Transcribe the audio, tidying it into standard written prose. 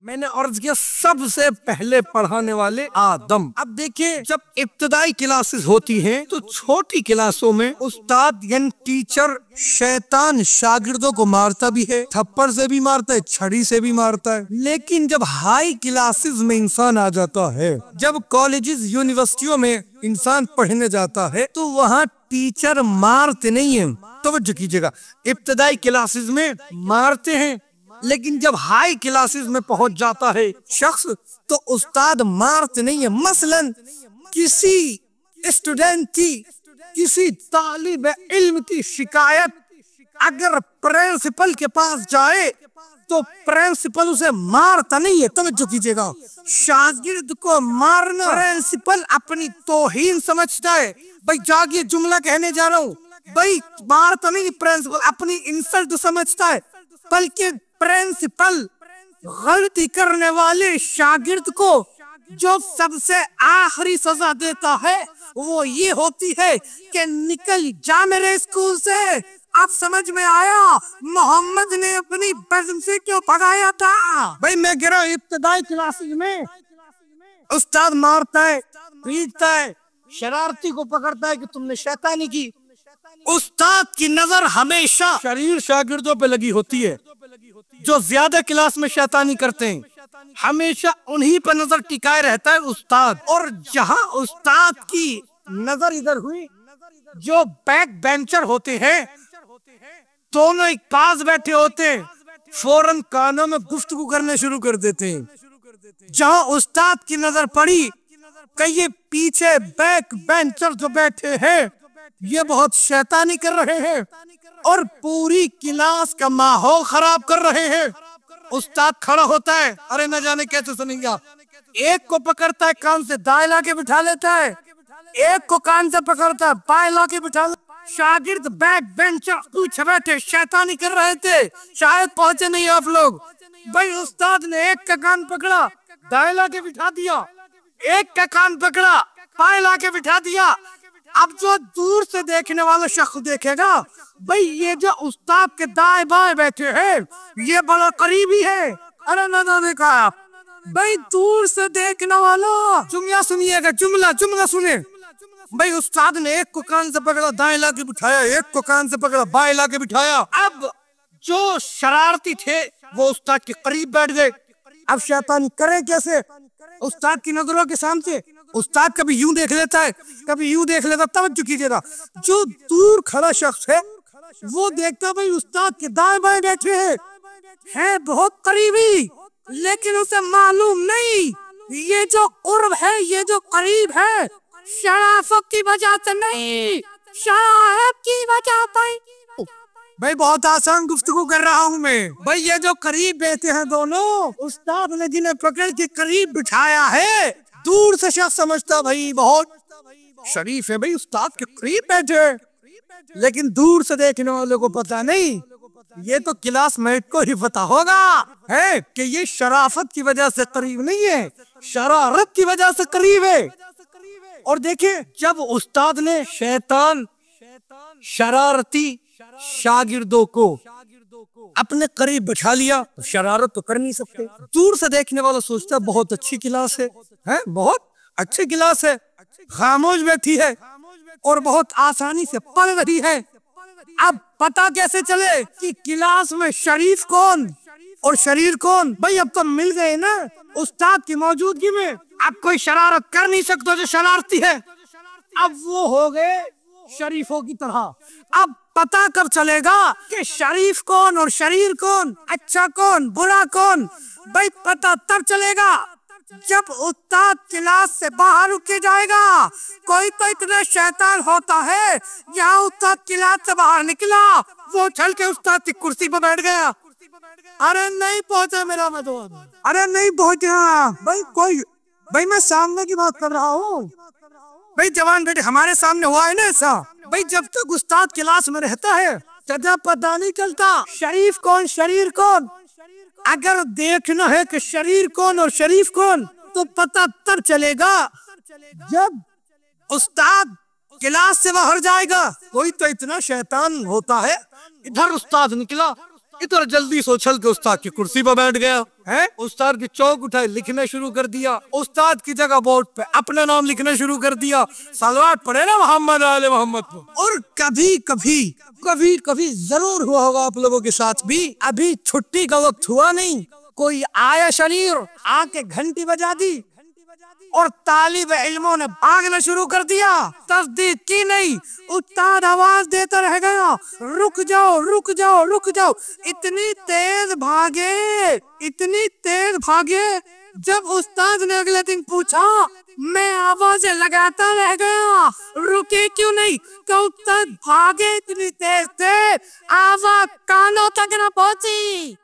मैंने अर्ज किया सबसे पहले पढ़ाने वाले आदम। अब देखिए, जब इब्तदाई क्लासेस होती हैं तो छोटी क्लासों में उस्ताद यानी टीचर शैतान शागिर्दों को मारता भी है, थप्पड़ से भी मारता है, छड़ी से भी मारता है। लेकिन जब हाई क्लासेस में इंसान आ जाता है, जब कॉलेजेस यूनिवर्सिटियों में इंसान पढ़ने जाता है, तो वहाँ टीचर मारते नहीं है। तवज्जो कीजिएगा, इब्तदाई क्लासेस में मारते हैं, लेकिन जब हाई क्लासेस में पहुंच जाता है शख्स तो उस्ताद मारते नहीं है। मसलन किसी स्टूडेंट की, किसी तालिब इल्म की शिकायत अगर प्रिंसिपल के पास जाए तो प्रिंसिपल उसे मारता नहीं है। तवज्जो कीजिएगा, शागिर्द को मारना प्रिंसिपल अपनी तौहीन समझता है। भाई जागिए, जुमला कहने जा रहा हूँ, भाई मारता नहीं प्रिंसिपल, अपनी इंसल्ट समझता है। बल्कि प्रिंसिपल गलती करने वाले शागिर्द को जो सबसे आखिरी सजा देता है वो ये होती है कि निकल जा मेरे स्कूल से। अब समझ में आया मोहम्मद ने अपनी बज़म से क्यों भगाया था। भाई मैं गिरा इब्तदाई क्लासेस में उस्ताद मारता है, पीटता है, शरारती को पकड़ता है कि तुमने शैतानी की। उस्ताद की नजर हमेशा शरीर शागिर्दों पे लगी होती है जो ज्यादा क्लास में शैतानी करते हैं, हमेशा उन्हीं पर नजर टिकाए रहता है उस्ताद। और जहां उस्ताद की नजर इधर हुई, जो बैक बेंचर होते हैं दोनों एक पास बैठे होते हैं, फौरन कानों में गुफ्तगू करने शुरू कर देते हैं। जहां उस्ताद की नजर पड़ी कि ये पीछे बैक बेंचर जो बैठे हैं ये बहुत शैतानी कर रहे हैं और पूरी क्लास का माहौल खराब कर रहे हैं, उस्ताद खड़ा होता है, अरे न जाने कैसे सुनेंगे, एक को पकड़ता है कान से दाएं लाके बिठा लेता है, एक को कान से पकड़ता है बाएं लाके बिठा लेता है। शागिर्द बैक बेंचर पीछे बैठे शैतानी कर रहे थे, शायद पहुंचे नहीं आप लोग। भाई उस्ताद ने एक का कान पकड़ा दाएं लाके बिठा दिया, एक का कान पकड़ा बाएं लाके बिठा दिया। अब जो दूर से देखने वाला शख्स देखेगा, भाई ये जो उस्ताद के दाएं बाएं बैठे हैं ये बड़ा करीबी है। अरे ना देखा आप, भाई दूर से देखने वाला जुमला सुनिएगा, जुमला सुने। भाई उस्ताद ने एक को कान से पकड़ा दाएं लाके बिठाया, एक को कान से पकड़ा बाएं लाके बिठाया। अब जो शरारती थे वो उस्ताद के करीब बैठ गए। अब शैतान करे कैसे उस्ताद की नजरों के सामने? उस्ताद कभी यूं देख लेता है, कभी यूं देख लेता। तवज्जो कीजिएगा, जो दूर खड़ा शख्स है वो देखता भाई उस्ताद के दाएं बाएं बैठे हैं बहुत करीबी, लेकिन उसे मालूम नहीं ये जो कुर्ब है, ये जो करीब है, शराफत की वजह से नहीं, शरारत की वजह से। भाई बहुत आसान गुफ्तगू कर रहा हूँ मैं। भाई ये जो करीब बैठे हैं दोनों, उस्ताद ने जिन्हें पकड़ के करीब बिठाया है, दूर से शख्स समझता भाई बहुत शरीफ है, भाई उस्ताद के करीब बैठे, लेकिन दूर से देखने वालों को पता नहीं, ये तो क्लासमेट को ही पता होगा है कि ये शराफत की वजह से करीब नहीं है, शरारत की वजह से करीब है। और देखिए, जब उस्ताद ने शैतान शरारती शागिर्दों को अपने करीब बैठा लिया तो शरारत तो कर नहीं सकते। दूर से देखने वाला सोचता बहुत अच्छी क्लास है, बहुत अच्छी क्लास है, खामोश बैठी है और बहुत आसानी से पढ़ रही है। अब पता कैसे चले कि क्लास में शरीफ कौन और शरीर कौन? भाई अब तो मिल गए ना उस्ताद की मौजूदगी में। अब कोई शरारत कर नहीं सकता जो शरारती है, अब वो हो गए शरीफों की तरह। अब पता कब चलेगा कि शरीफ कौन और शरीर कौन, अच्छा कौन बुरा कौन? भाई पता तब चलेगा जब उस्ताद क्लास से बाहर उठ जाएगा। कोई तो इतना शैतान होता है, यहाँ उस्ताद क्लास से बाहर निकला वो चल के उस्ताद की कुर्सी पर बैठ गया। अरे नहीं पहुंचा मेरा मदद, अरे नहीं पहुंचा भाई मैं सामने की बात कर रहा हूँ। भाई जवान बेटे हमारे सामने हुआ है ना ऐसा। भाई जब तक उस्ताद क्लास में रहता है तब पता नहीं चलता शरीफ कौन शरीर कौन। अगर देखना है कि शरीर कौन और शरीफ कौन तो पता तब चलेगा जब उस्ताद क्लास से बाहर जाएगा। कोई तो इतना शैतान होता है, इधर उस्ताद निकला इतना जल्दी से उछल के उस्ताद की कुर्सी पर बैठ गया है। उस्ताद की चौक उठाई, लिखना शुरू कर दिया। उस्ताद की जगह बोर्ड पे अपना नाम लिखना शुरू कर दिया। सलवात पढ़े ना मोहम्मद आले मोहम्मद को। और कभी कभी कभी कभी जरूर हुआ होगा आप लोगों के साथ भी, अभी छुट्टी का वक्त हुआ नहीं, कोई आया शरीर आके घंटी बजा दी और तालिब इल्मों ने भागना शुरू कर दिया। तस्दीक की नहीं, उस्ताद आवाज देता रह गया, रुक जाओ रुक जाओ रुक जाओ। इतनी तेज भागे, इतनी तेज भागे, जब उस्ताद ने अगले दिन पूछा, मैं आवाजें लगाता रह गया, रुके क्यों नहीं? तो उस्ताद भागे इतनी तेज थे, आवाज कानों तक न पहुंची।